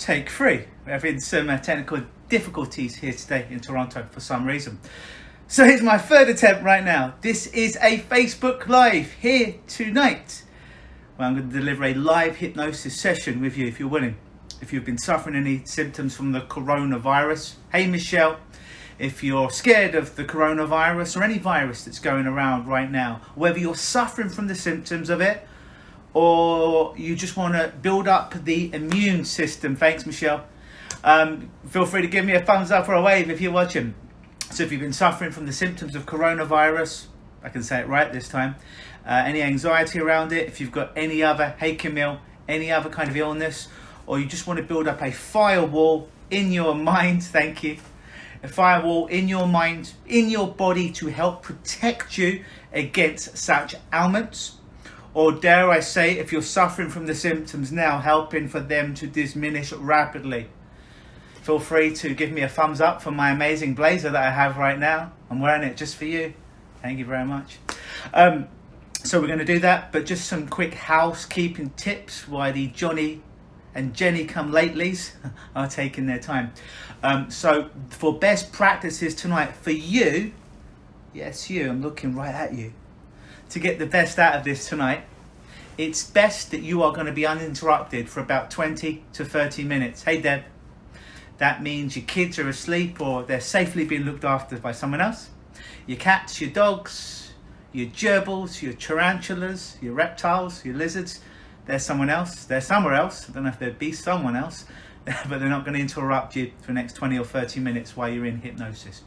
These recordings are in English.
take 3. We're having some technical difficulties here today in Toronto for some reason. So here's my third attempt right now. This is a Facebook Live here tonight, where I'm going to deliver a live hypnosis session with you if you're willing. If you've been suffering any symptoms from the coronavirus, hey Michelle, if you're scared of the coronavirus or any virus that's going around right now, whether you're suffering from the symptoms of it or you just want to build up the immune system, thanks Michelle, feel free to give me a thumbs up or a wave if you're watching. So if you've been suffering from the symptoms of coronavirus, I can say it right this time, any anxiety around it, if you've got any other, hey Camille, any other kind of illness, or you just want to build up a firewall in your mind, thank you, a firewall in your mind, in your body to help protect you against such ailments, or dare I say, if you're suffering from the symptoms now, helping for them to diminish rapidly. Feel free to give me a thumbs up for my amazing blazer that I have right now. I'm wearing it just for you. Thank you very much. So we're going to do that, but just some quick housekeeping tips while the Johnny and Jenny come latelys are taking their time. So for best practices tonight for you, yes you, I'm looking right at you, to get the best out of this tonight, it's best that you are going to be uninterrupted for about 20 to 30 minutes. Hey Deb. That means your kids are asleep or they're safely being looked after by someone else. Your cats, your dogs, your gerbils, your tarantulas, your reptiles, your lizards, they're someone else. They're somewhere else. I don't know if they'd be someone else, but they're not going to interrupt you for the next 20 or 30 minutes while you're in hypnosis.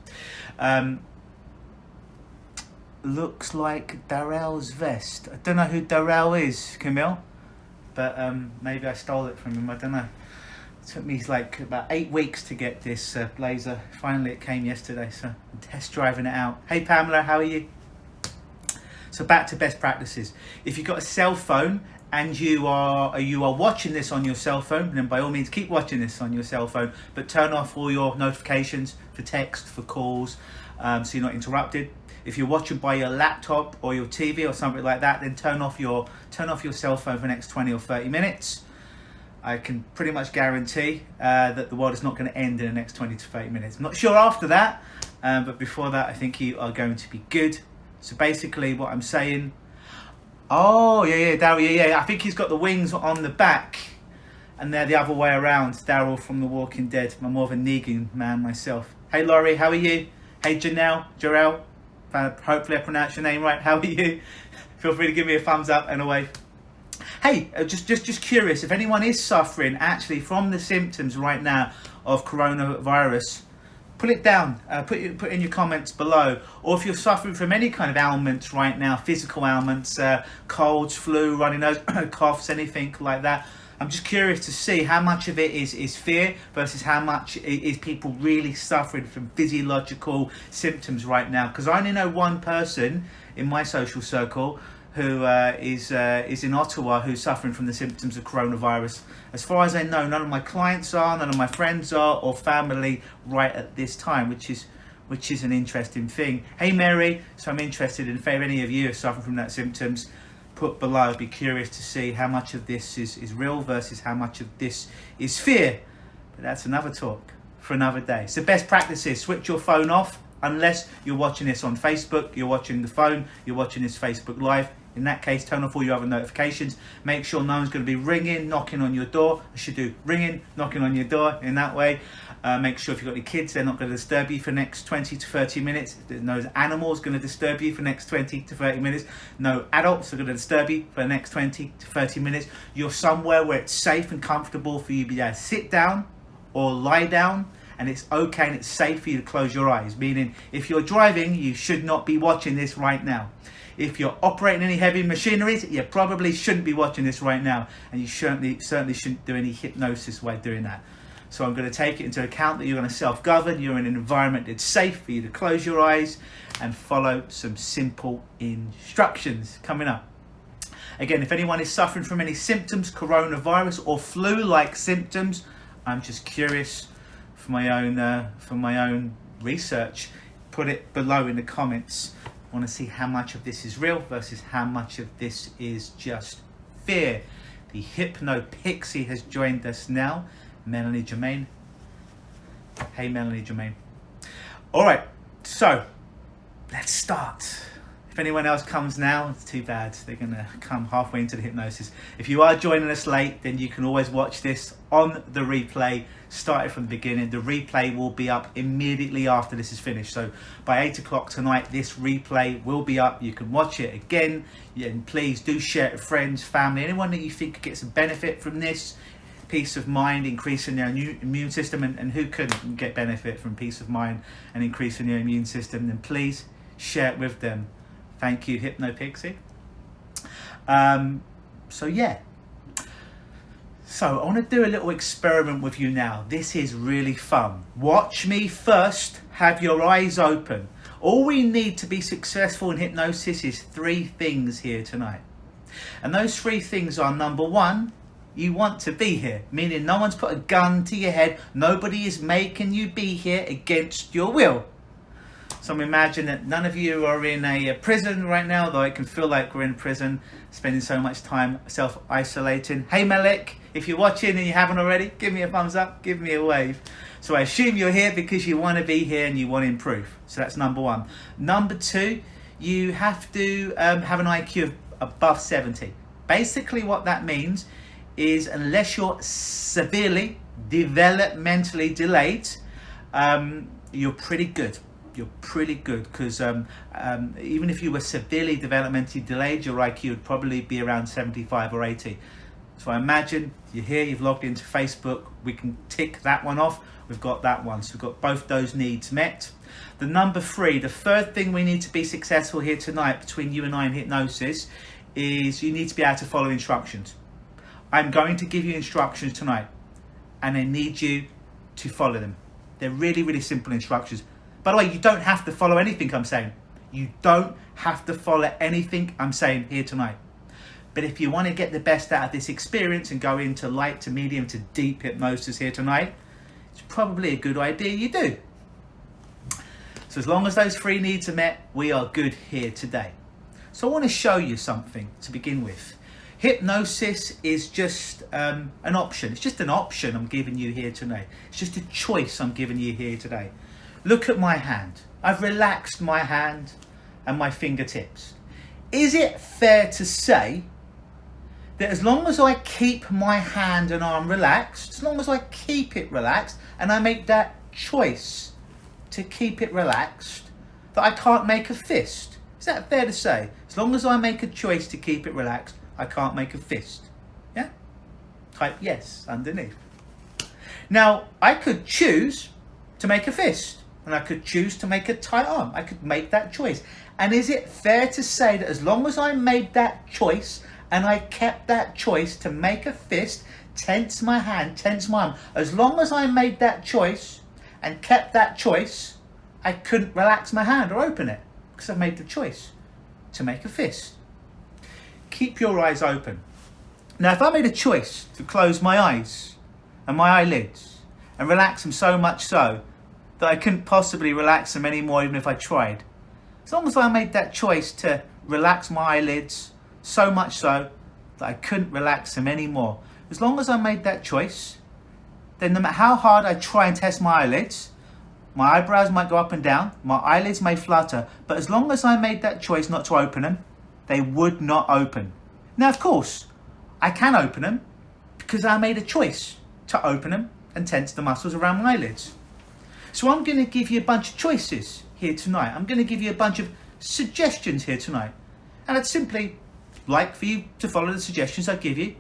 Looks like Darrell's vest. I don't know who Darrell is, Camille, but maybe I stole it from him. I don't know. It took me like about 8 weeks to get this blazer. Finally it came yesterday, so I'm test driving it out. Hey Pamela, how are you? So back to best practices. If you've got a cell phone and you are watching this on your cell phone, then by all means keep watching this on your cell phone, but turn off all your notifications for text, for calls, so you're not interrupted. If you're watching by your laptop or your TV or something like that, then turn off your cell phone for the next 20 or 30 minutes. I can pretty much guarantee that the world is not going to end in the next 20 to 30 minutes. I'm not sure after that, but before that, I think you are going to be good. So basically what I'm saying, oh, yeah, Daryl, yeah. I think he's got the wings on the back and they're the other way around. Daryl from The Walking Dead. I'm more of a Negan man myself. Hey, Laurie, how are you? Hey, Jarell. Hopefully I pronounced your name right. How are you? Feel free to give me a thumbs up and a wave. Hey, just curious, if anyone is suffering actually from the symptoms right now of coronavirus, put it down, put in your comments below. Or if you're suffering from any kind of ailments right now, physical ailments, colds, flu, runny nose, coughs, anything like that, I'm just curious to see how much of it is fear versus how much is people really suffering from physiological symptoms right now. Because I only know one person in my social circle who is in Ottawa who's suffering from the symptoms of coronavirus. As far as I know, none of my clients are, none of my friends are, or family right at this time, which is an interesting thing. Hey Mary, so I'm interested in if any of you are suffering from that symptoms, put below. I'd be curious to see how much of this is real versus how much of this is fear. But that's another talk for another day. So best practices, switch your phone off unless you're watching this on Facebook, you're watching the phone, you're watching this Facebook Live. In that case, turn off all your other notifications. Make sure no one's going to be ringing, knocking on your door. I should do ringing, knocking on your door in that way. Make sure if you've got any kids, they're not going to disturb you for the next 20 to 30 minutes. There's no animals going to disturb you for the next 20 to 30 minutes. No adults are going to disturb you for the next 20 to 30 minutes. You're somewhere where it's safe and comfortable for you to be able to sit down or lie down. And it's okay and it's safe for you to close your eyes. Meaning, if you're driving, you should not be watching this right now. If you're operating any heavy machineries, you probably shouldn't be watching this right now. And you certainly shouldn't do any hypnosis while doing that. So I'm going to take it into account that you're going to self-govern. You're in an environment that's safe for you to close your eyes and follow some simple instructions coming up. Again, if anyone is suffering from any symptoms, coronavirus or flu-like symptoms, I'm just curious for my own research. Put it below in the comments. I want to see how much of this is real versus how much of this is just fear. The Hypno Pixie has joined us now. Melanie Germain. Hey, Melanie Germain. All right, so let's start. If anyone else comes now, it's too bad. They're going to come halfway into the hypnosis. If you are joining us late, then you can always watch this on the replay. Start it from the beginning. The replay will be up immediately after this is finished. So by 8 o'clock tonight, this replay will be up. You can watch it again. And please do share it with friends, family, anyone that you think gets a benefit from this. Peace of mind, increasing their immune system. And who couldn't get benefit from peace of mind and increasing their immune system? Then please share it with them. Thank you, Hypno Pixie. So yeah. So I want to do a little experiment with you now. This is really fun. Watch me first. Have your eyes open. All we need to be successful in hypnosis is 3 things here tonight. And those 3 things are: number 1, you want to be here. Meaning no one's put a gun to your head. Nobody is making you be here against your will. So imagine that none of you are in a prison right now, though it can feel like we're in prison, spending so much time self-isolating. Hey Malik, if you're watching and you haven't already, give me a thumbs up, give me a wave. So I assume you're here because you want to be here and you want to improve. So that's number 1. Number 2, you have to have an IQ of above 70. Basically what that means is, unless you're severely developmentally delayed, you're pretty good. You're pretty good, because even if you were severely developmentally delayed, your IQ would probably be around 75 or 80. So I imagine you're here, you've logged into Facebook, we can tick that one off. We've got that one, so we've got both those needs met. The number 3, the third thing we need to be successful here tonight between you and I in hypnosis, is you need to be able to follow instructions. I'm going to give you instructions tonight, and I need you to follow them. They're really, really simple instructions. By the way, you don't have to follow anything I'm saying. You don't have to follow anything I'm saying here tonight. But if you want to get the best out of this experience and go into light to medium to deep hypnosis here tonight, it's probably a good idea you do. So as long as those 3 needs are met, we are good here today. So I want to show you something to begin with. Hypnosis is just an option. It's just an option I'm giving you here tonight. It's just a choice I'm giving you here today. Look at my hand. I've relaxed my hand and my fingertips. Is it fair to say that as long as I keep my hand and arm relaxed, as long as I keep it relaxed and I make that choice to keep it relaxed, that I can't make a fist? Is that fair to say? As long as I make a choice to keep it relaxed, I can't make a fist. Yeah? Type yes underneath. Now, I could choose to make a fist. And I could choose to make a tight arm. I could make that choice. And is it fair to say that as long as I made that choice and I kept that choice to make a fist, tense my hand, tense my arm, as long as I made that choice and kept that choice, I couldn't relax my hand or open it because I've made the choice to make a fist? Keep your eyes open. Now, if I made a choice to close my eyes and my eyelids and relax them so much so that I couldn't possibly relax them anymore even if I tried. As long as I made that choice to relax my eyelids so much so that I couldn't relax them anymore. As long as I made that choice, then no matter how hard I try and test my eyelids, my eyebrows might go up and down, my eyelids may flutter, but as long as I made that choice not to open them, they would not open. Now, of course, I can open them because I made a choice to open them and tense the muscles around my eyelids. So I'm going to give you a bunch of choices here tonight. I'm going to give you a bunch of suggestions here tonight. And I'd simply like for you to follow the suggestions I give you.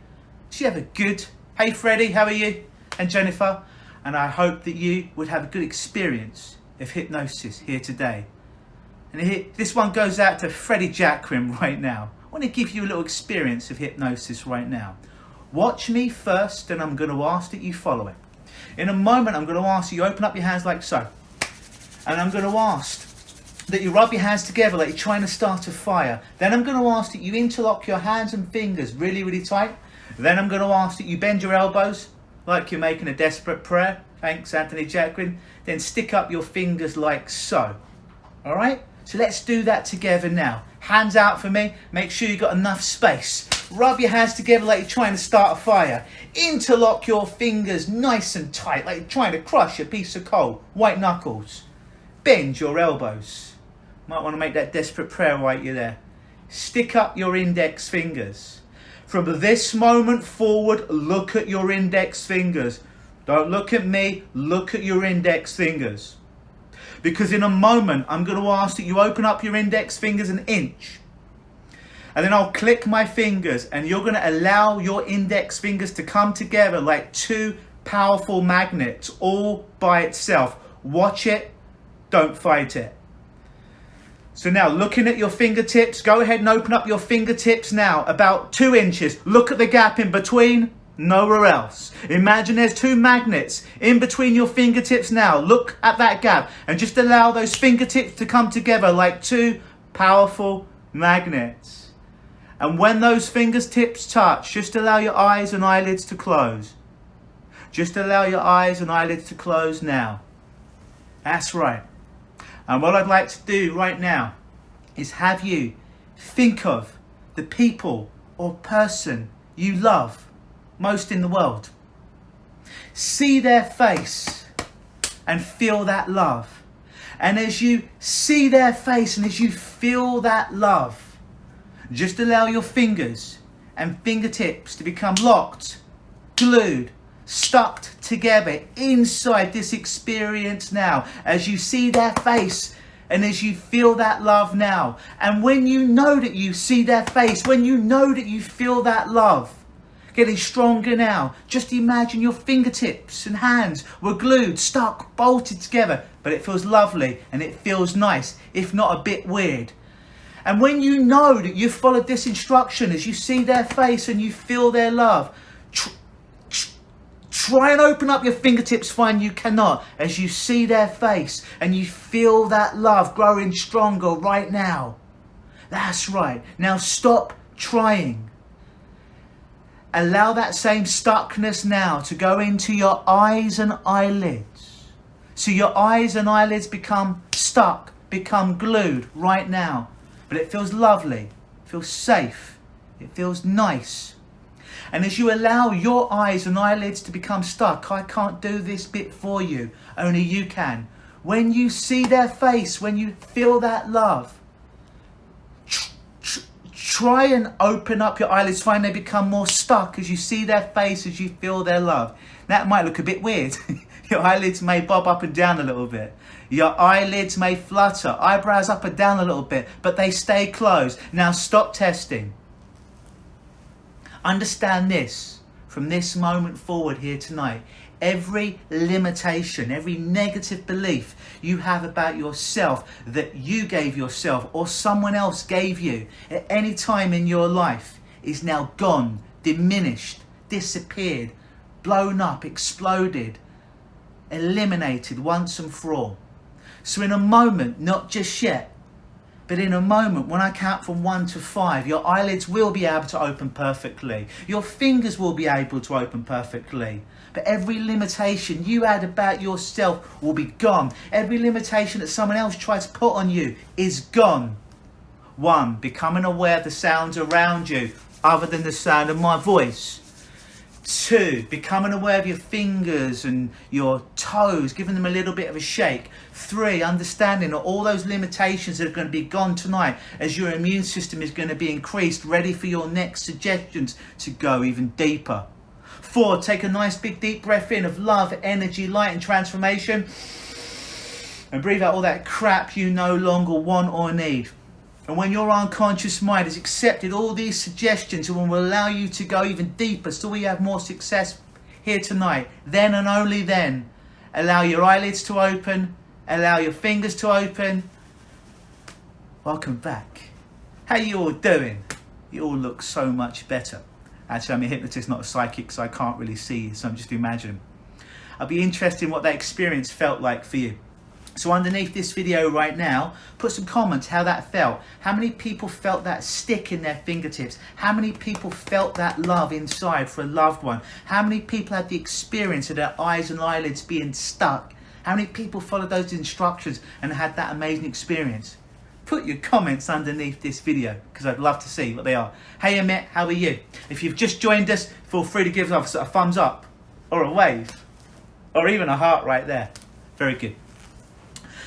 So you have a good, hey Freddie, how are you? And Jennifer. And I hope that you would have a good experience of hypnosis here today. And this one goes out to Freddie Jackrim right now. I want to give you a little experience of hypnosis right now. Watch me first, and I'm going to ask that you follow it. In a moment, I'm going to ask you open up your hands like so. And I'm going to ask that you rub your hands together like you're trying to start a fire. Then I'm going to ask that you interlock your hands and fingers really, really tight. Then I'm going to ask that you bend your elbows like you're making a desperate prayer. Thanks, Anthony Jacqueline. Then stick up your fingers like so. All right? So let's do that together now. Hands out for me. Make sure you've got enough space Rub your hands together like you're trying to start a fire. Interlock your fingers nice and tight like you're trying to crush a piece of coal. White knuckles. Bend your elbows. Might want to make that desperate prayer right you there. Stick up your index fingers. From this moment forward, look at your index fingers. Don't look at me, look at your index fingers. Because in a moment, I'm going to ask that you open up your index fingers an inch. And then I'll click my fingers and you're going to allow your index fingers to come together like two powerful magnets all by itself. Watch it, don't fight it. So now looking at your fingertips, go ahead and open up your fingertips now, about 2 inches. Look at the gap in between, nowhere else. Imagine there's 2 magnets in between your fingertips now. Look at that gap and just allow those fingertips to come together like 2 powerful magnets. And when those fingertips touch, just allow your eyes and eyelids to close. Just allow your eyes and eyelids to close now. That's right. And what I'd like to do right now is have you think of the people or person you love most in the world. See their face and feel that love. And as you see their face and as you feel that love, just allow your fingers and fingertips to become locked, glued, stuck together inside this experience now. As you see their face and as you feel that love now. And when you know that you see their face, when you know that you feel that love getting stronger now, just imagine your fingertips and hands were glued, stuck, bolted together. But it feels lovely and it feels nice, if not a bit weird. And when you know that you've followed this instruction, as you see their face and you feel their love, try and open up your fingertips, find you cannot, as you see their face and you feel that love growing stronger right now. That's right. Now stop trying. Allow that same stuckness now to go into your eyes and eyelids. So your eyes and eyelids become stuck, become glued right now. But it feels lovely, it feels safe, it feels nice. And as you allow your eyes and eyelids to become stuck, I can't do this bit for you, only you can. When you see their face, when you feel that love, try and open up your eyelids, find they become more stuck as you see their face, as you feel their love. That might look a bit weird. Your eyelids may bob up and down a little bit. Your eyelids may flutter, eyebrows up and down a little bit, but they stay closed. Now stop testing. Understand this, from this moment forward here tonight, every limitation, every negative belief you have about yourself that you gave yourself or someone else gave you at any time in your life is now gone, diminished, disappeared, blown up, exploded, eliminated once and for all. So in a moment, not just yet, but in a moment, when I count from 1 to 5, your eyelids will be able to open perfectly. Your fingers will be able to open perfectly. But every limitation you had about yourself will be gone. Every limitation that someone else tries to put on you is gone. 1, becoming aware of the sounds around you, other than the sound of my voice. 2, becoming aware of your fingers and your toes, giving them a little bit of a shake. 3, understanding that all those limitations are going to be gone tonight as your immune system is going to be increased, ready for your next suggestions to go even deeper. 4, take a nice big deep breath in of love, energy, light and transformation. And breathe out all that crap you no longer want or need. And when your unconscious mind has accepted all these suggestions and will allow you to go even deeper so we have more success here tonight, then and only then, allow your eyelids to open, allow your fingers to open. Welcome back. How you all doing? You all look so much better. Actually, I'm a hypnotist, not a psychic, so I can't really see you, so I'm just imagining. I'll be interested in what that experience felt like for you. So underneath this video right now, put some comments how that felt. How many people felt that stick in their fingertips? How many people felt that love inside for a loved one? How many people had the experience of their eyes and eyelids being stuck? How many people followed those instructions and had that amazing experience? put your comments underneath this video because I'd love to see what they are. Hey Amit, how are you? If you've just joined us, feel free to give us a thumbs up or a wave or even a heart right there. Very good.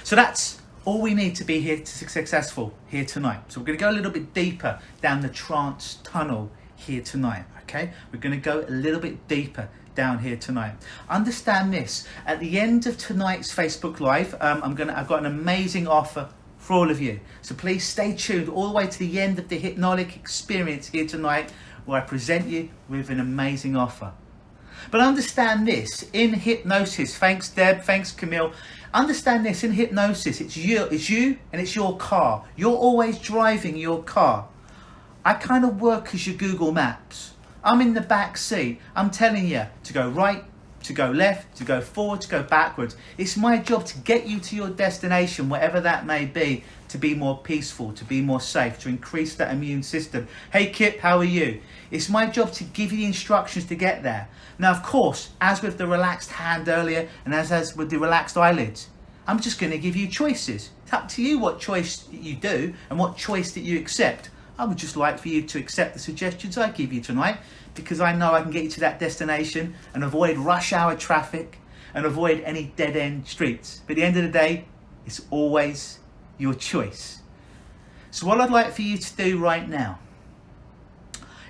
So that's all we need to be here to successful here tonight. So we're going to go a little bit deeper down the trance tunnel here tonight. Okay, we're going to go a little bit deeper down here tonight. Understand this: at the end of tonight's Facebook Live, I've got an amazing offer for all of you. So please stay tuned all the way to the end of the hypnotic experience here tonight, where I present you with an amazing offer. But understand this: in hypnosis, thanks Deb, thanks Camille. Understand this: in hypnosis, it's you, and it's your car. You're always driving your car. I kind of work as your Google Maps. I'm in the back seat. I'm telling you to go right, to go left, to go forward, to go backwards. It's my job to get you to your destination, whatever that may be, to be more peaceful, to be more safe, to increase that immune system. Hey Kip, how are you? It's my job to give you the instructions to get there. Now, of course, as with the relaxed hand earlier, and as with the relaxed eyelids, I'm just going to give you choices. It's up to you what choice you do and what choice that you accept. I would just like for you to accept the suggestions I give you tonight, because I know I can get you to that destination and avoid rush hour traffic and avoid any dead end streets. But at the end of the day, it's always your choice. So what I'd like for you to do right now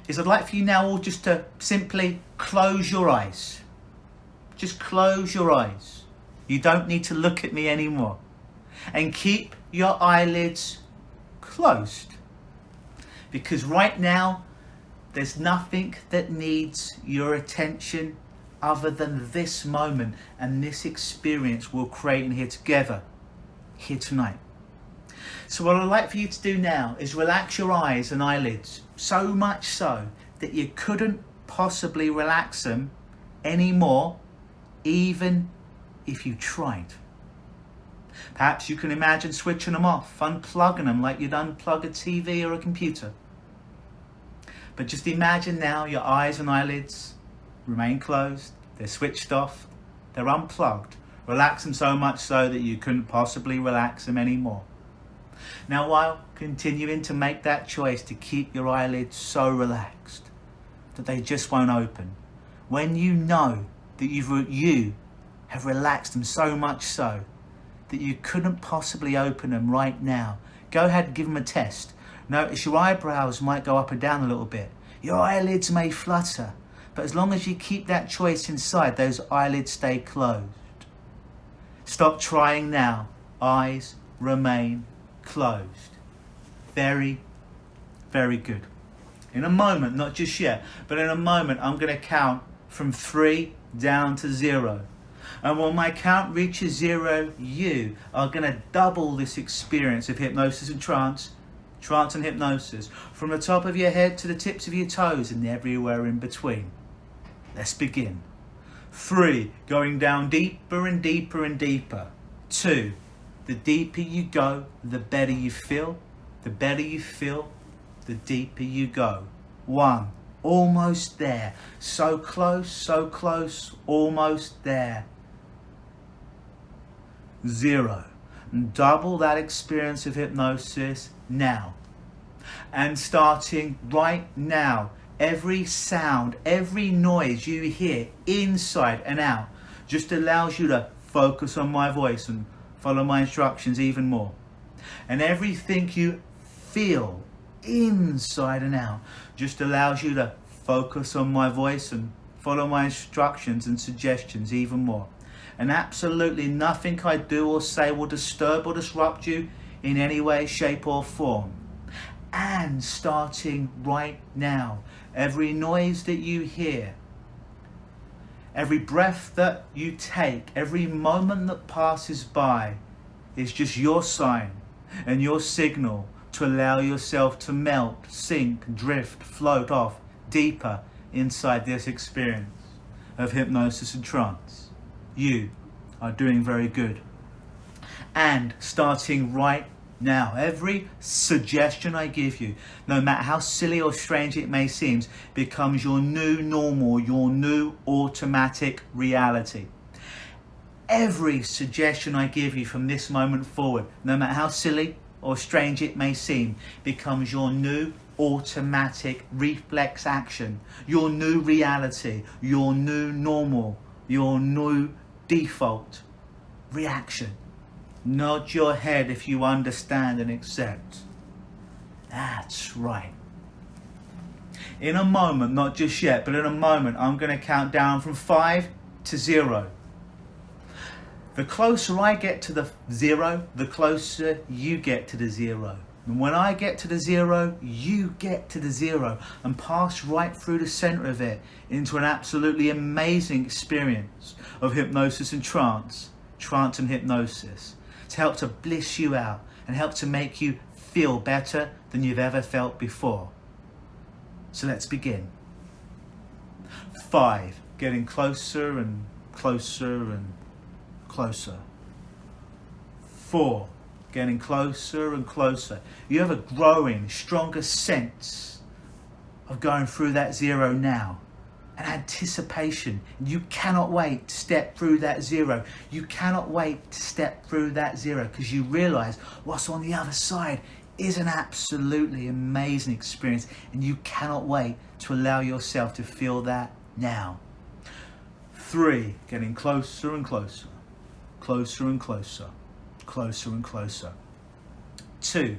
is I'd like for you now all just to simply close your eyes. Just close your eyes. You don't need to look at me anymore. And keep your eyelids closed. Because right now, there's nothing that needs your attention other than this moment and this experience we're creating here together, here tonight. So what I'd like for you to do now is relax your eyes and eyelids, so much so that you couldn't possibly relax them anymore, even if you tried. Perhaps you can imagine switching them off, unplugging them like you'd unplug a TV or a computer. But just imagine now your eyes and eyelids remain closed, they're switched off, they're unplugged. Relax them so much so that you couldn't possibly relax them anymore. Now, while continuing to make that choice to keep your eyelids so relaxed that they just won't open, when you know that you have relaxed them so much so that you couldn't possibly open them right now, go ahead and give them a test. Notice your eyebrows might go up and down a little bit. Your eyelids may flutter, but as long as you keep that choice inside, those eyelids stay closed. Stop trying now. Eyes remain closed. Very, very good. In a moment, not just yet, but in a moment, I'm going to count from 3 down to 0. And when my count reaches 0, you are going to double this experience of hypnosis and trance and hypnosis, from the top of your head to the tips of your toes and everywhere in between. Let's begin. 3, going down deeper and deeper and deeper. 2, the deeper you go, the better you feel. The better you feel, the deeper you go. 1, almost there. So close, almost there. 0, and double that experience of hypnosis now. And starting right now, every sound, every noise you hear inside and out just allows you to focus on my voice and follow my instructions even more. And everything you feel inside and out just allows you to focus on my voice and follow my instructions and suggestions even more. And absolutely nothing I do or say will disturb or disrupt you in any way, shape or form. And starting right now, every noise that you hear, every breath that you take, every moment that passes by is just your sign and your signal to allow yourself to melt, sink, drift, float off deeper inside this experience of hypnosis and trance. You are doing very good. And starting right now, every suggestion I give you, no matter how silly or strange it may seem, becomes your new normal, your new automatic reality. Every suggestion I give you from this moment forward, no matter how silly, or strange it may seem, becomes your new automatic reflex action, your new reality, your new normal, your new default reaction. Nod your head if you understand and accept. That's right. In a moment, not just yet, but in a moment, I'm going to count down from 5 to 0. The closer I get to the 0, the closer you get to the 0. And when I get to the 0, you get to the 0 and pass right through the center of it into an absolutely amazing experience of hypnosis and trance and hypnosis, to help to bliss you out and help to make you feel better than you've ever felt before. So let's begin. 5, getting closer and closer and closer. 4, getting closer and closer. You have a growing, stronger sense of going through that 0 now. An anticipation. You cannot wait to step through that 0. You cannot wait to step through that 0 because you realize what's on the other side is an absolutely amazing experience, and you cannot wait to allow yourself to feel that now. 3, getting closer and closer. Closer and closer. Closer and closer. 2,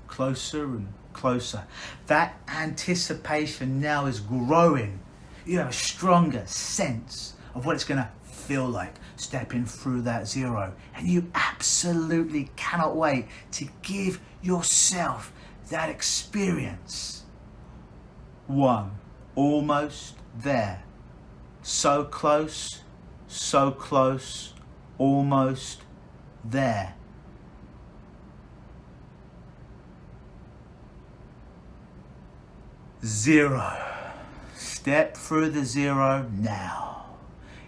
closer and closer. That anticipation now is growing. You have a stronger sense of what it's going to feel like stepping through that 0, and you absolutely cannot wait to give yourself that experience. 1, almost there. So close, almost there. 0. Step through the 0 now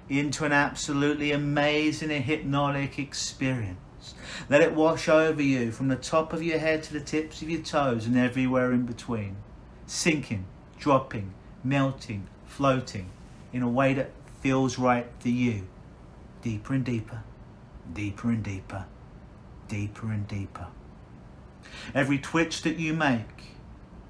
into an absolutely amazing and hypnotic experience. Let it wash over you from the top of your head to the tips of your toes and everywhere in between. Sinking, dropping, melting, floating in a way that feels right for you. Deeper and deeper, deeper and deeper, deeper and deeper. Every twitch that you make,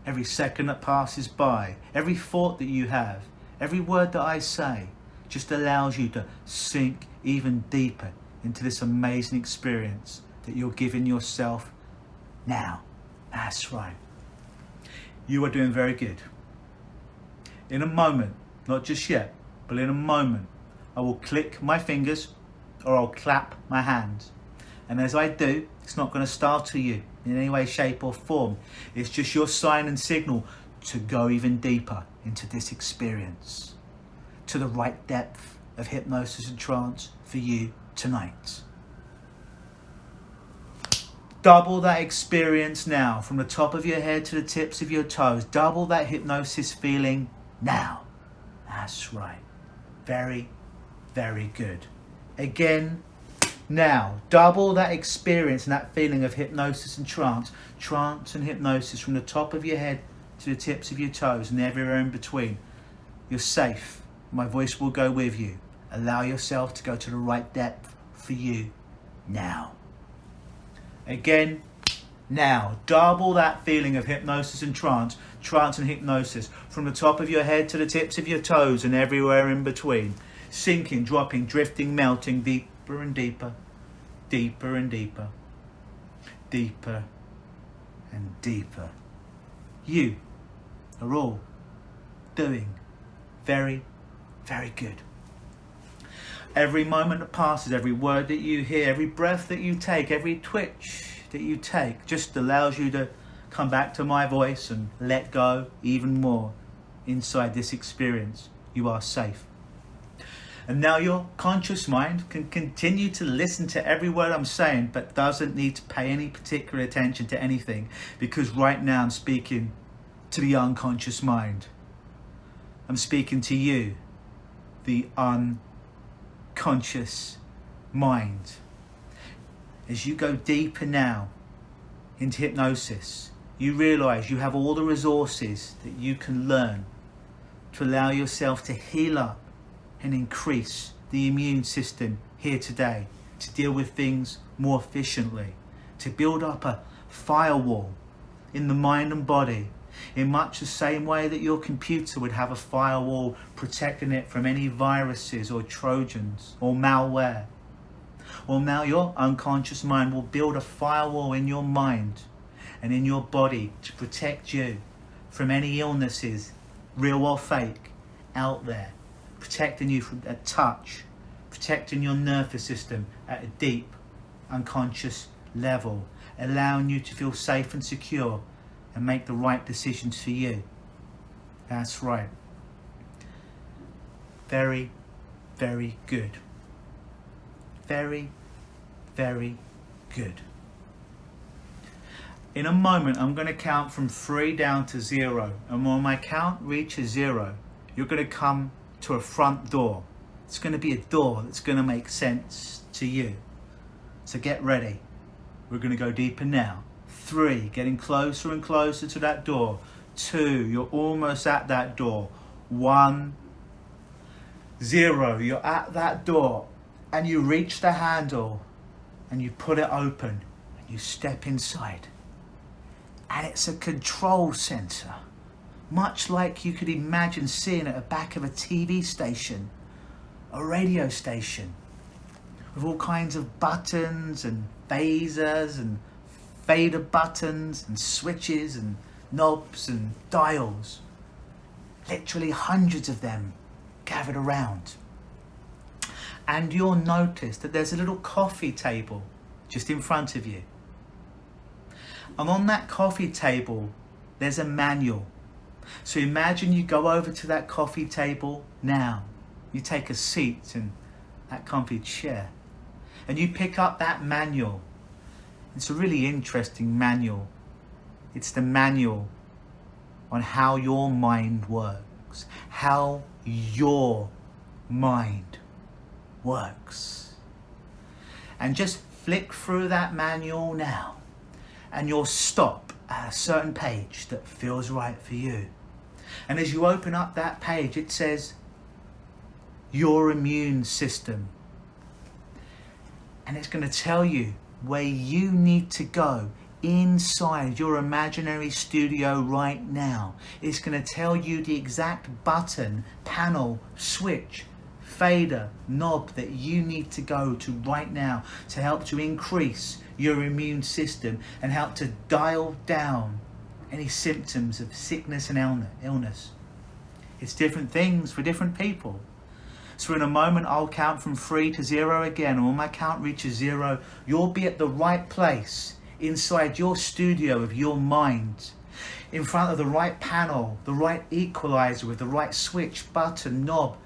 every second that passes by, every thought that you have, every word that I say, just allows you to sink even deeper into this amazing experience that you're giving yourself now. That's right. You are doing very good. In a moment, not just yet, but in a moment, I will click my fingers or I'll clap my hands. And as I do, it's not going to startle you in any way, shape or form. It's just your sign and signal to go even deeper into this experience, to the right depth of hypnosis and trance for you tonight. Double that experience now, from the top of your head to the tips of your toes. Double that hypnosis feeling now. That's right. Very, very good. Again, now. Double that experience and that feeling of hypnosis and trance and hypnosis, from the top of your head to the tips of your toes and everywhere in between. You're safe. My voice will go with you. Allow yourself to go to the right depth for you now. Again, now. Double that feeling of hypnosis and trance and hypnosis, from the top of your head to the tips of your toes and everywhere in between. Sinking, dropping, drifting, melting, deeper and deeper, deeper and deeper, deeper and deeper. You are all doing very, very good. Every moment that passes, every word that you hear, every breath that you take, every twitch that you take just allows you to come back to my voice and let go even more inside this experience. You are safe. And now your conscious mind can continue to listen to every word I'm saying, but doesn't need to pay any particular attention to anything, because right now I'm speaking to the unconscious mind. I'm speaking to you, the unconscious mind. As you go deeper now into hypnosis, you realize you have all the resources that you can learn to allow yourself to heal up and increase the immune system here today, to deal with things more efficiently, to build up a firewall in the mind and body, in much the same way that your computer would have a firewall protecting it from any viruses or trojans or malware. Well, now your unconscious mind will build a firewall in your mind and in your body to protect you from any illnesses, real or fake, out there, protecting you from a touch, protecting your nervous system at a deep unconscious level, allowing you to feel safe and secure and make the right decisions for you. That's right. Very, very good. Very, very good. In a moment, I'm going to count from 3 down to 0. And when my count reaches 0, you're going to come to a front door. It's going to be a door that's going to make sense to you. So get ready. We're going to go deeper now. 3, getting closer and closer to that door. 2, you're almost at that door. 1, 0, you're at that door. And you reach the handle and you put it open and you step inside. And it's a control center, much like you could imagine seeing at the back of a TV station, a radio station, with all kinds of buttons and phasers and fader buttons and switches and knobs and dials. Literally hundreds of them gathered around. And you'll notice that there's a little coffee table just in front of you. And on that coffee table, there's a manual. So imagine you go over to that coffee table now. You take a seat in that comfy chair and you pick up that manual. It's a really interesting manual. It's the manual on how your mind works, how your mind works. And just flick through that manual now and you'll stop at a certain page that feels right for you. And as you open up that page, it says your immune system. And it's going to tell you where you need to go inside your imaginary studio right now. It's going to tell you the exact button, panel, switch, fader, knob that you need to go to right now to help to increase your immune system and help to dial down any symptoms of sickness and illness. It's different things for different people. So in a moment, I'll count from 3 to 0 again. And when my count reaches 0, you'll be at the right place inside your studio of your mind, in front of the right panel, the right equalizer with the right switch, button, knob,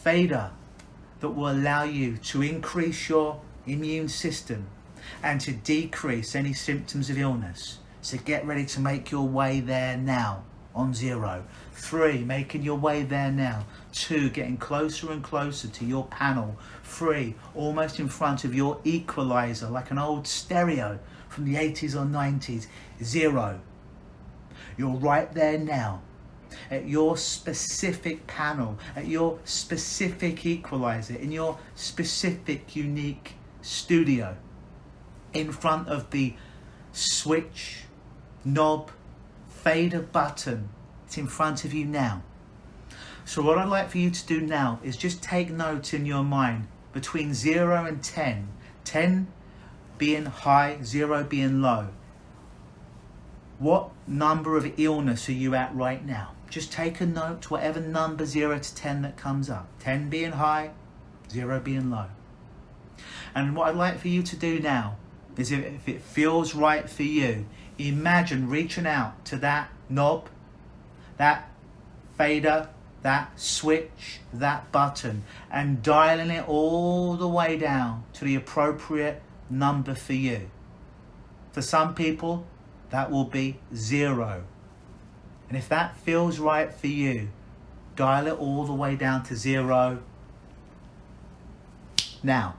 fader that will allow you to increase your immune system and to decrease any symptoms of illness. So get ready to make your way there now on 0. 3, making your way there now. 2, getting closer and closer to your panel. 3, almost in front of your equalizer, like an old stereo from the 80s or 90s. 0, you're right there now at your specific panel, at your specific equalizer, in your specific unique studio, in front of the switch, knob, fader button. It's in front of you now. So what I'd like for you to do now is just take note in your mind between 0 and 10. 10 being high, 0 being low. What number of illness are you at right now? Just take a note, whatever number 0 to 10 that comes up. 10 being high, 0 being low. And what I'd like for you to do now is, if it feels right for you, imagine reaching out to that knob, that fader, that switch, that button, and dialing it all the way down to the appropriate number for you. For some people, that will be 0. And if that feels right for you, dial it all the way down to 0 now.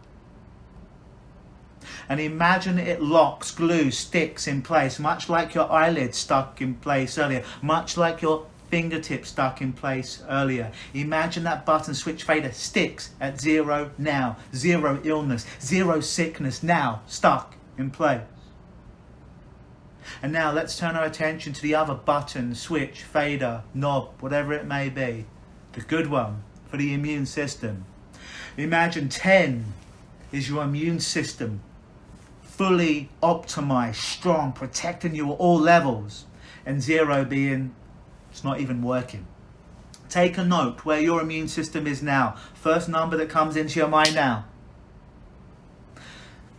And imagine it locks, glues, sticks in place, much like your eyelid stuck in place earlier, much like your fingertip stuck in place earlier. Imagine that button, switch, fader sticks at 0 now. 0 illness, 0 sickness now, stuck in place. And now let's turn our attention to the other button, switch, fader, knob, whatever it may be. The good one for the immune system. Imagine 10 is your immune system, fully optimized, strong, protecting you at all levels, and 0 being it's not even working. Take a note where your immune system is now. First number that comes into your mind now.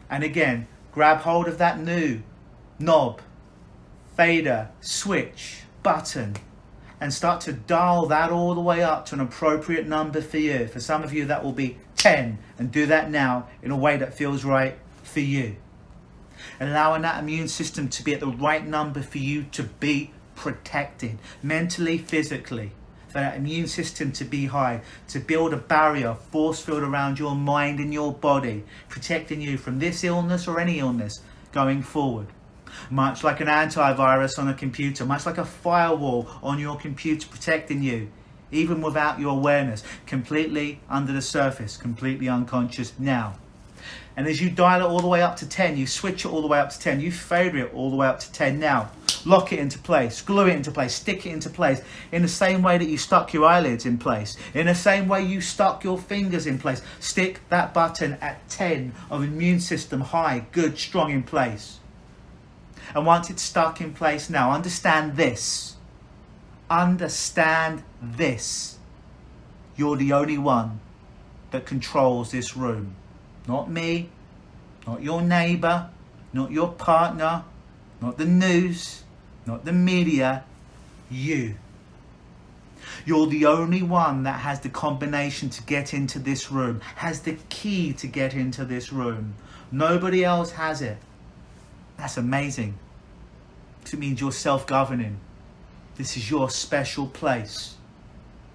And again, grab hold of that new knob, fader, switch, button, and start to dial that all the way up to an appropriate number for you. For some of you, that will be 10, and do that now in a way that feels right for you. Allowing that immune system to be at the right number for you to be protected, mentally, physically. For that immune system to be high, to build a barrier, force field around your mind and your body, protecting you from this illness or any illness going forward. Much like an antivirus on a computer, much like a firewall on your computer protecting you, even without your awareness, completely under the surface, completely unconscious now. And as you dial it all the way up to 10, you switch it all the way up to 10, you fader it all the way up to 10 now. Lock it into place, glue it into place, stick it into place, in the same way that you stuck your eyelids in place, in the same way you stuck your fingers in place. Stick that button at 10 of immune system high, good, strong in place. And once it's stuck in place now, understand this. Understand this. You're the only one that controls this room. Not me, not your neighbor, not your partner, not the news, not the media, you. You're the only one that has the combination to get into this room, has the key to get into this room. Nobody else has it. That's amazing. It means you're self-governing. This is your special place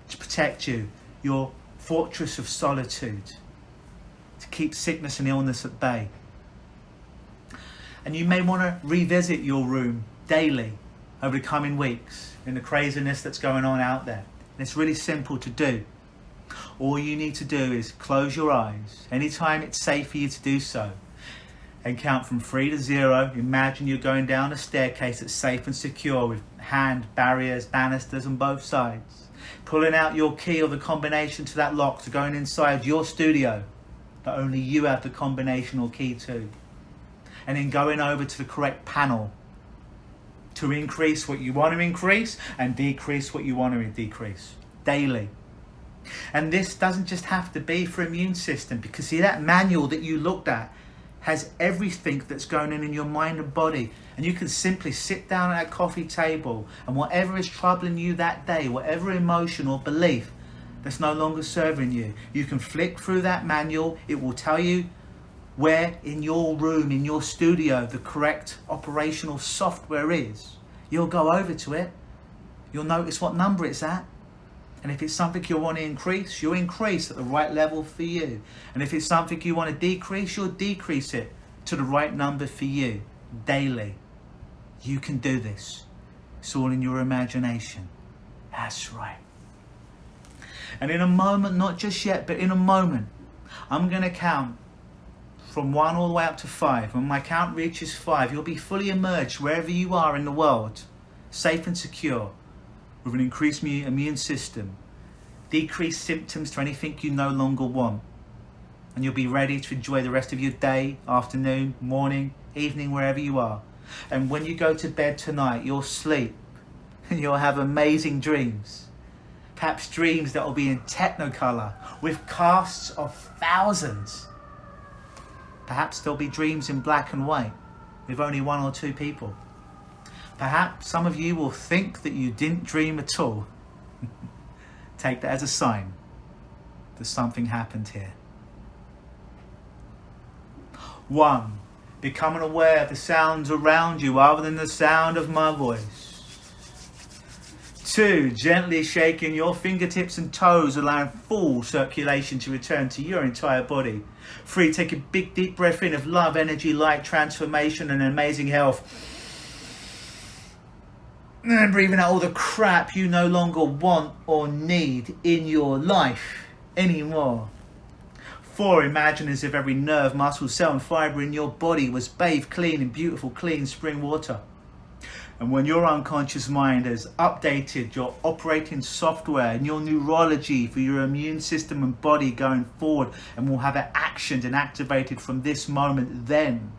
to protect you, your fortress of solitude, to keep sickness and illness at bay. And you may want to revisit your room daily over the coming weeks in the craziness that's going on out there. And it's really simple to do. All you need to do is close your eyes anytime it's safe for you to do so, and count from 3 to 0. Imagine you're going down a staircase that's safe and secure with hand barriers, banisters on both sides. Pulling out your key or the combination to that lock to going inside your studio that only you have the combination or key to. And then going over to the correct panel to increase what you want to increase and decrease what you want to decrease daily. And this doesn't just have to be for immune system, because see, that manual that you looked at has everything that's going on in your mind and body. And you can simply sit down at that coffee table, and whatever is troubling you that day, whatever emotion or belief that's no longer serving you, you can flick through that manual. It will tell you where in your room, in your studio, the correct operational software is. You'll go over to it. You'll notice what number it's at. And if it's something you want to increase, you'll increase at the right level for you. And if it's something you want to decrease, you'll decrease it to the right number for you daily. You can do this. It's all in your imagination. That's right. And in a moment, not just yet, but in a moment, I'm going to count from 1 all the way up to 5. When my count reaches 5, you'll be fully immersed wherever you are in the world, safe and secure, with an increased immune system, decreased symptoms to anything you no longer want. And you'll be ready to enjoy the rest of your day, afternoon, morning, evening, wherever you are. And when you go to bed tonight, you'll sleep and you'll have amazing dreams. Perhaps dreams that will be in technicolor with casts of thousands. Perhaps there'll be dreams in black and white with only 1 or 2 people. Perhaps some of you will think that you didn't dream at all. Take that as a sign that something happened here. 1, becoming aware of the sounds around you rather than the sound of my voice. 2, gently shaking your fingertips and toes, allowing full circulation to return to your entire body. 3, take a big deep breath in of love, energy, light, transformation and amazing health. And breathing out all the crap you no longer want or need in your life anymore. 4, imagine as if every nerve, muscle, cell and fibre in your body was bathed clean in beautiful, clean spring water. And when your unconscious mind has updated your operating software and your neurology for your immune system and body going forward, and will have it actioned and activated from this moment, then,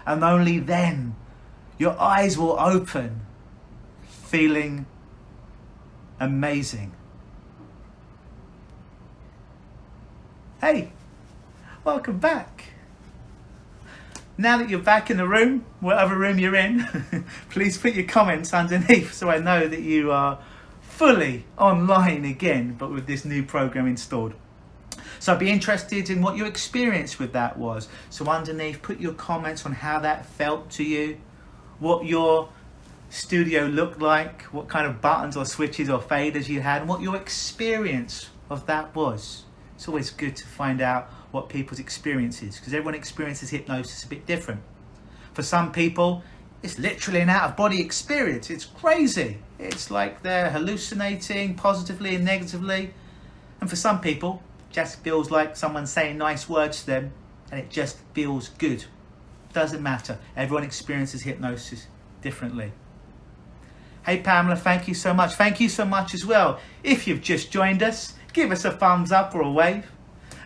and only then, your eyes will open, feeling amazing. Hey, welcome back. Now that you're back in the room, whatever room you're in, please put your comments underneath so I know that you are fully online again, but with this new program installed. So I'd be interested in what your experience with that was. So underneath, put your comments on how that felt to you, what your studio looked like, what kind of buttons or switches or faders you had, and what your experience of that was. It's always good to find out what people's experience is, because everyone experiences hypnosis a bit different. For some people, it's literally an out-of-body experience. It's crazy. It's like they're hallucinating positively and negatively. And for some people, it just feels like someone's saying nice words to them, and it just feels good. Doesn't matter. Everyone experiences hypnosis differently. Hey Pamela, thank you so much. Thank you so much as well. If you've just joined us, give us a thumbs up or a wave.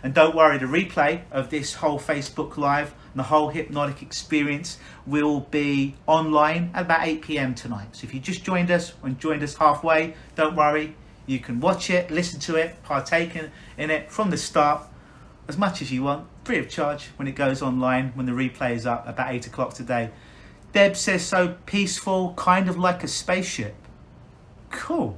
And don't worry, the replay of this whole Facebook Live and the whole hypnotic experience will be online at about 8 p.m. tonight. So if you just joined us and joined us halfway, don't worry. You can watch it, listen to it, partake in it from the start as much as you want, free of charge, when it goes online, when the replay is up about 8 o'clock today. Deb says, so peaceful, kind of like a spaceship. Cool.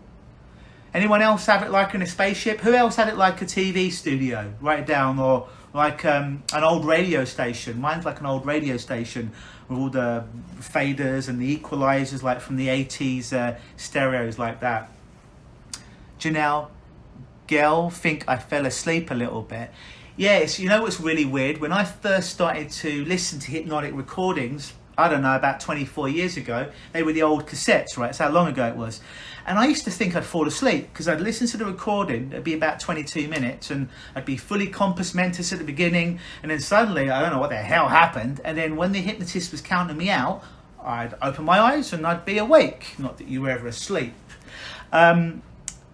Anyone else have it like in a spaceship? Who else had it like a TV studio? Write it down. Or like an old radio station. Mine's like an old radio station with all the faders and the equalizers, like from the 80s stereos like that. Janelle, Gail, think I fell asleep a little bit. Yes, you know what's really weird? When I first started to listen to hypnotic recordings, I don't know, about 24 years ago, they were the old cassettes, right? That's how long ago it was. And I used to think I'd fall asleep because I'd listen to the recording, it'd be about 22 minutes, and I'd be fully compos mentis at the beginning, and then suddenly, I don't know what the hell happened, and then when the hypnotist was counting me out, I'd open my eyes and I'd be awake. Not that you were ever asleep.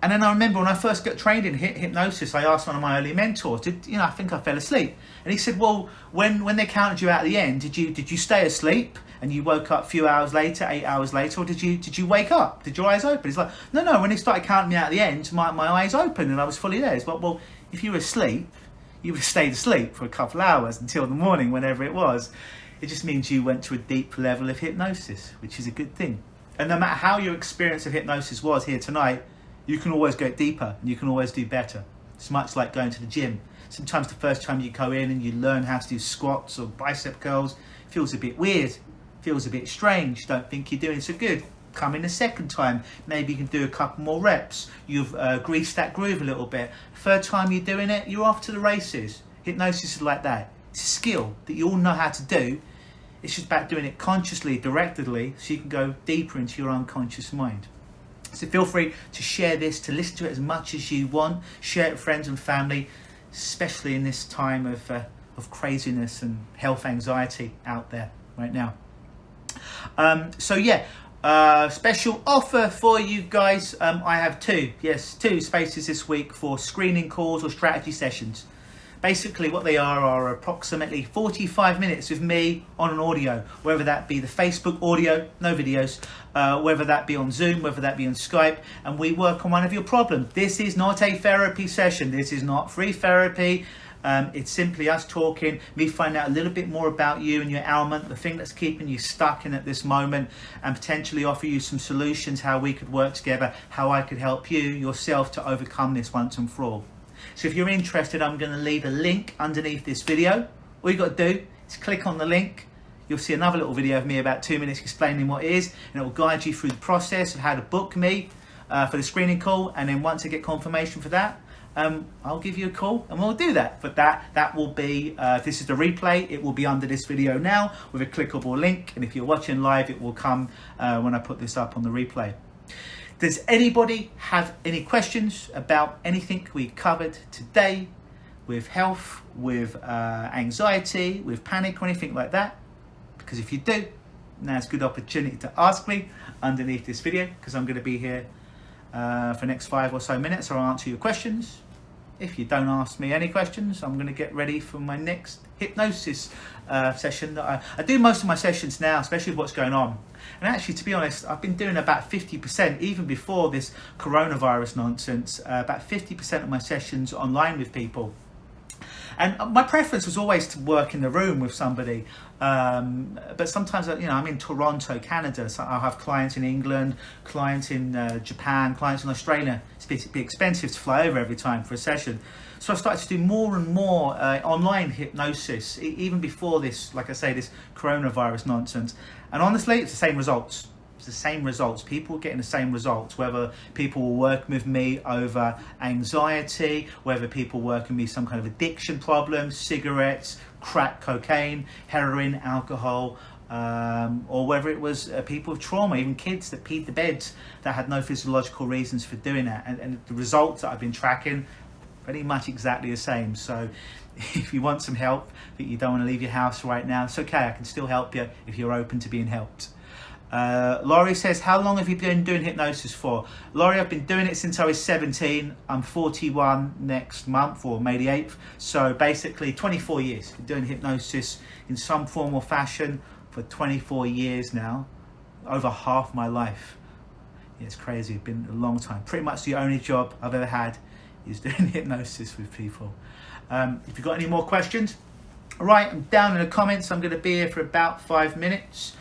And then I remember when I first got trained in hypnosis, I asked one of my early mentors, I think I fell asleep. And he said, well, when they counted you out at the end, did you stay asleep and you woke up a few hours later, 8 hours later, or did you wake up? Did your eyes open? He's like, no, when they started counting me out at the end, my eyes opened and I was fully there. He's like, well, if you were asleep, you would have stayed asleep for a couple of hours until the morning, whenever it was. It just means you went to a deep level of hypnosis, which is a good thing. And no matter how your experience of hypnosis was here tonight, you can always go deeper and you can always do better. It's much like going to the gym. Sometimes the first time you go in and you learn how to do squats or bicep curls, it feels a bit weird, feels a bit strange, don't think you're doing so good. Come in a second time, maybe you can do a couple more reps. You've greased that groove a little bit. Third time you're doing it, you're off to the races. Hypnosis is like that. It's a skill that you all know how to do. It's just about doing it consciously, directly, so you can go deeper into your unconscious mind. So feel free to share this, to listen to it as much as you want. Share it with friends and family, especially in this time of craziness and health anxiety out there right now. Special offer for you guys. I have two spaces this week for screening calls or strategy sessions. Basically what they are approximately 45 minutes with me on an audio, whether that be the Facebook audio, no videos, whether that be on Zoom, whether that be on Skype, and we work on one of your problems. This is not a therapy session. This is not free therapy. It's simply us talking, me finding out a little bit more about you and your ailment, the thing that's keeping you stuck in at this moment, and potentially offer you some solutions, how we could work together, how I could help you yourself to overcome this once and for all. So if you're interested, I'm going to leave a link underneath this video. All you got to do is click on the link. You'll see another little video of me about 2 minutes explaining what it is, and it will guide you through the process of how to book me for the screening call. And then once I get confirmation for that, I'll give you a call and we'll do that. But that will be, if this is the replay, it will be under this video now with a clickable link. And if you're watching live, it will come when I put this up on the replay. Does anybody have any questions about anything we covered today with health, with anxiety, with panic or anything like that? Because if you do, now's a good opportunity to ask me underneath this video, because I'm going to be here for the next 5 or so minutes. I'll answer your questions. If you don't ask me any questions, I'm going to get ready for my next hypnosis session. That I do most of my sessions now, especially with what's going on. And actually, to be honest, I've been doing about 50%, even before this coronavirus nonsense, about 50% of my sessions online with people. And my preference was always to work in the room with somebody. But sometimes, I'm in Toronto, Canada, so I'll have clients in England, clients in Japan, clients in Australia. It's a bit expensive to fly over every time for a session. So I started to do more and more online hypnosis, even before this, like I say, this coronavirus nonsense. And honestly, it's the same results. It's the same results. People are getting the same results, whether people will work with me over anxiety, whether people work with me some kind of addiction problem, cigarettes, crack cocaine, heroin, alcohol, or whether it was people with trauma, even kids that peed the beds that had no physiological reasons for doing that. And the results that I've been tracking, pretty much exactly the same. So if you want some help, but you don't want to leave your house right now, it's okay. I can still help you if you're open to being helped. Laurie says, how long have you been doing hypnosis for? Laurie, I've been doing it since I was 17. I'm 41 next month, or May the 8th. So basically 24 years. Been doing hypnosis in some form or fashion for 24 years now. Over half my life. Yeah, it's crazy. It's been a long time. Pretty much the only job I've ever had is doing hypnosis with people. If you've got any more questions, write them down in the comments. I'm going to be here for about 5 minutes.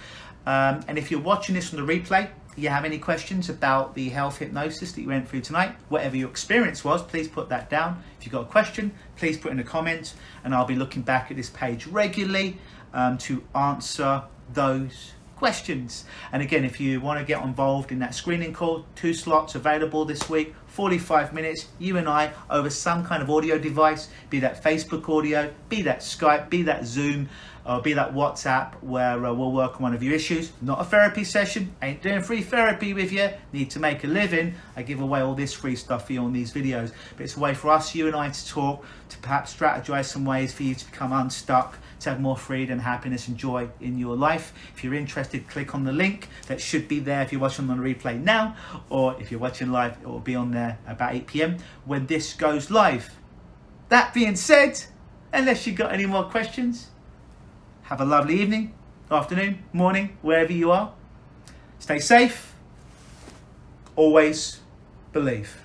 And if you're watching this from the replay, you have any questions about the health hypnosis that you went through tonight, whatever your experience was, please put that down. If you've got a question, please put in the comments, and I'll be looking back at this page regularly to answer those questions. And again, if you want to get involved in that screening call, 2 slots available this week, 45 minutes, you and I over some kind of audio device, be that Facebook audio, be that Skype, be that Zoom, or be that WhatsApp, where we'll work on one of your issues. Not a therapy session, ain't doing free therapy with you, need to make a living. I give away all this free stuff for you on these videos, but it's a way for us, you and I, to talk, to perhaps strategize some ways for you to become unstuck, to have more freedom, happiness and joy in your life. If you're interested, click on the link that should be there if you're watching on the replay now, or if you're watching live, it will be on there about 8 p.m. when this goes live. That being said, unless you've got any more questions, have a lovely evening, afternoon, morning, wherever you are. Stay safe. Always believe.